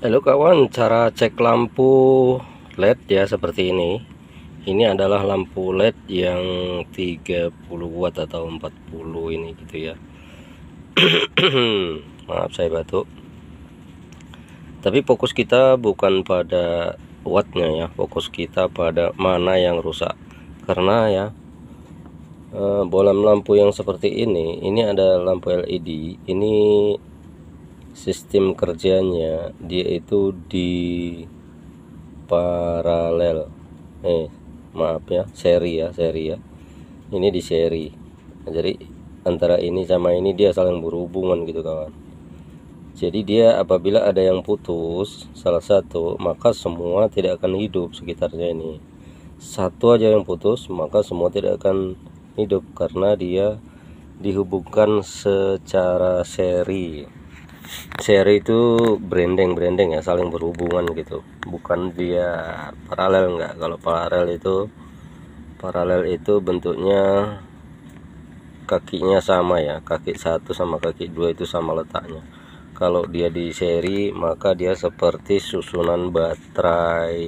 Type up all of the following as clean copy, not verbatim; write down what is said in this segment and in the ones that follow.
Halo kawan, cara cek lampu LED ya seperti ini. Ini adalah lampu LED yang 30 watt atau 40 ini gitu ya. Maaf saya batuk. Tapi fokus kita bukan pada wattnya ya, fokus kita pada mana yang rusak. Karena ya bolam lampu yang seperti ini ada lampu LED. Ini sistem kerjanya dia itu di paralel, maaf ya, seri ya, ini di seri. Jadi antara ini sama ini dia saling berhubungan gitu kawan. Jadi dia apabila ada yang putus salah satu, maka semua tidak akan hidup sekitarnya. Ini satu aja yang putus, maka semua tidak akan hidup karena dia dihubungkan secara seri. Seri itu branding ya, saling berhubungan gitu, bukan dia paralel. Enggak, kalau paralel itu bentuknya kakinya sama ya, kaki satu sama kaki dua itu sama letaknya. Kalau dia di seri maka dia seperti susunan baterai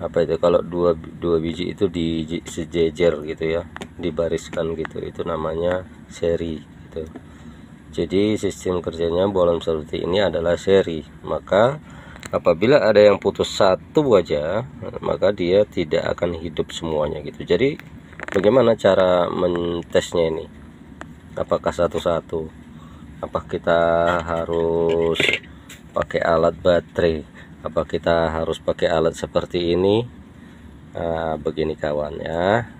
apa itu, kalau dua biji itu di sejejer gitu ya, dibariskan gitu, itu namanya seri gitu. Jadi sistem kerjanya bolam seperti ini adalah seri. Maka apabila ada yang putus satu aja, maka dia tidak akan hidup semuanya gitu. Jadi bagaimana cara mentesnya ini? Apakah satu-satu? Apa kita harus pakai alat baterai? Apa kita harus pakai alat seperti ini? Nah, begini kawan ya,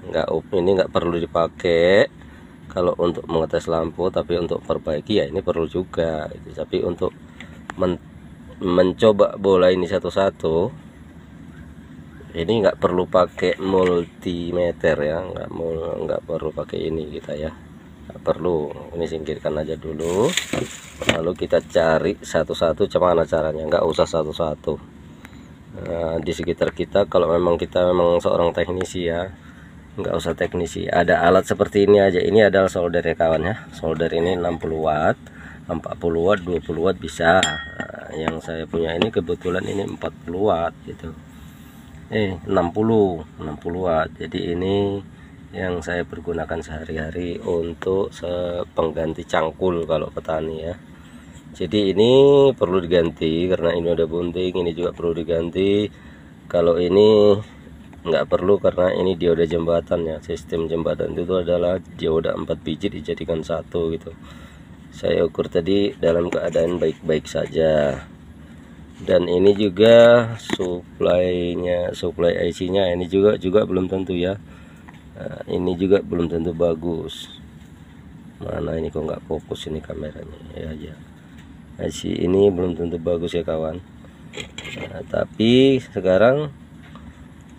ini nggak perlu dipakai kalau untuk mengetes lampu, tapi untuk perbaiki ya ini perlu juga gitu. Tapi untuk mencoba bola ini satu-satu, ini nggak perlu pakai multimeter ya, nggak perlu pakai ini kita ya, nggak perlu. Ini singkirkan aja dulu, lalu kita cari satu-satu gimana caranya, nggak usah satu-satu. Nah, di sekitar kita kalau memang kita seorang teknisi ya, nggak usah teknisi, ada alat seperti ini aja. Ini adalah solder ya kawan ya, solder ini 60 watt 40 watt 20 watt bisa. Nah, yang saya punya ini kebetulan ini 40 watt gitu, 60 watt. Jadi ini yang saya pergunakan sehari-hari untuk pengganti cangkul kalau petani ya. Jadi ini perlu diganti karena ini udah bunting, ini juga perlu diganti. Kalau ini nggak perlu karena ini dioda jembatan ya. Sistem jembatan itu adalah dioda 4 biji dijadikan satu gitu. Saya ukur tadi dalam keadaan baik-baik saja. Dan ini juga supply IC-nya ini juga belum tentu ya. Nah, ini juga belum tentu bagus. Mana ini kok nggak fokus ini kameranya ya aja. IC ini belum tentu bagus ya kawan. Nah, tapi sekarang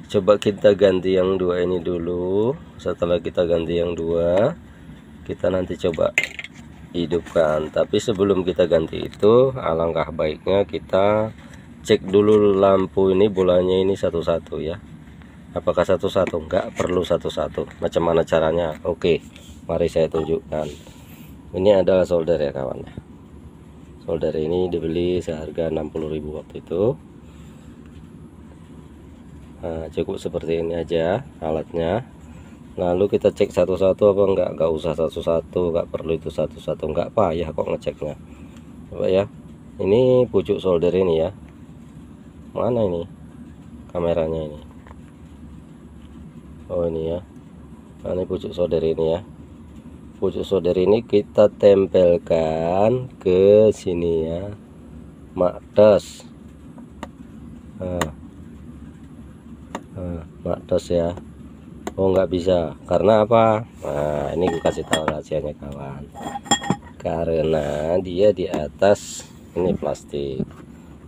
coba kita ganti yang dua ini dulu. Setelah kita ganti yang dua, kita nanti coba hidupkan. Tapi sebelum kita ganti itu, alangkah baiknya kita cek dulu lampu ini, bolanya ini satu-satu ya. Apakah satu-satu? Enggak perlu satu-satu. Macam mana caranya? Oke, mari saya tunjukkan. Ini adalah solder ya kawan. Solder ini dibeli seharga 60.000 waktu itu. Nah, cukup seperti ini aja alatnya. Lalu kita cek satu-satu apa enggak usah satu-satu, enggak perlu itu satu-satu, enggak payah kok ngeceknya. Coba ya, ini pucuk solder ini ya, mana ini kameranya ini, oh ini ya. Nah, ini pucuk solder ini ya. Pucuk solder ini kita tempelkan ke sini ya, makdas. Makdas ya. Oh nggak bisa, karena apa? Nah ini gue kasih tahu rahasianya kawan, karena dia di atas ini plastik.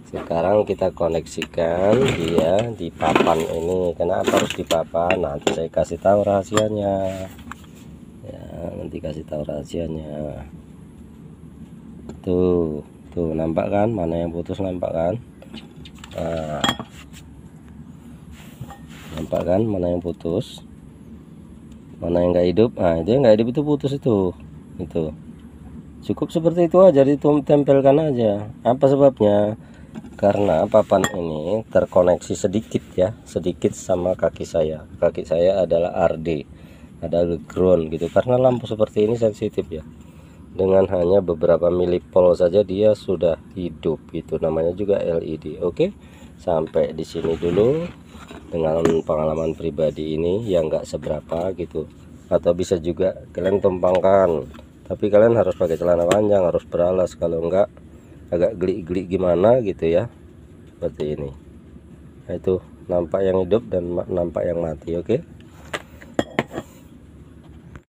Sekarang kita koneksikan dia di papan ini. Kenapa harus di papan? Nanti saya kasih tahu rahasianya ya, nanti kasih tahu rahasianya. Tuh nampak kan mana yang putus, nampak kan? Nah, nampak kan mana yang putus, mana yang nggak hidup. Nah itu yang nggak hidup itu putus itu cukup seperti itu aja, ditempelkan aja. Apa sebabnya? karena papan ini terkoneksi sedikit ya, sedikit sama kaki saya. Kaki saya adalah RD, ada ground gitu, karena lampu seperti ini sensitif ya, dengan hanya beberapa milipol saja dia sudah hidup. Itu namanya juga LED. Oke, sampai di sini dulu dengan pengalaman pribadi ini yang enggak seberapa gitu. Atau bisa juga kalian tumpangkan, tapi kalian harus pakai celana panjang, harus beralas, kalau enggak agak geli-geli gimana gitu ya, seperti ini. Nah, itu nampak yang hidup dan nampak yang mati. Oke.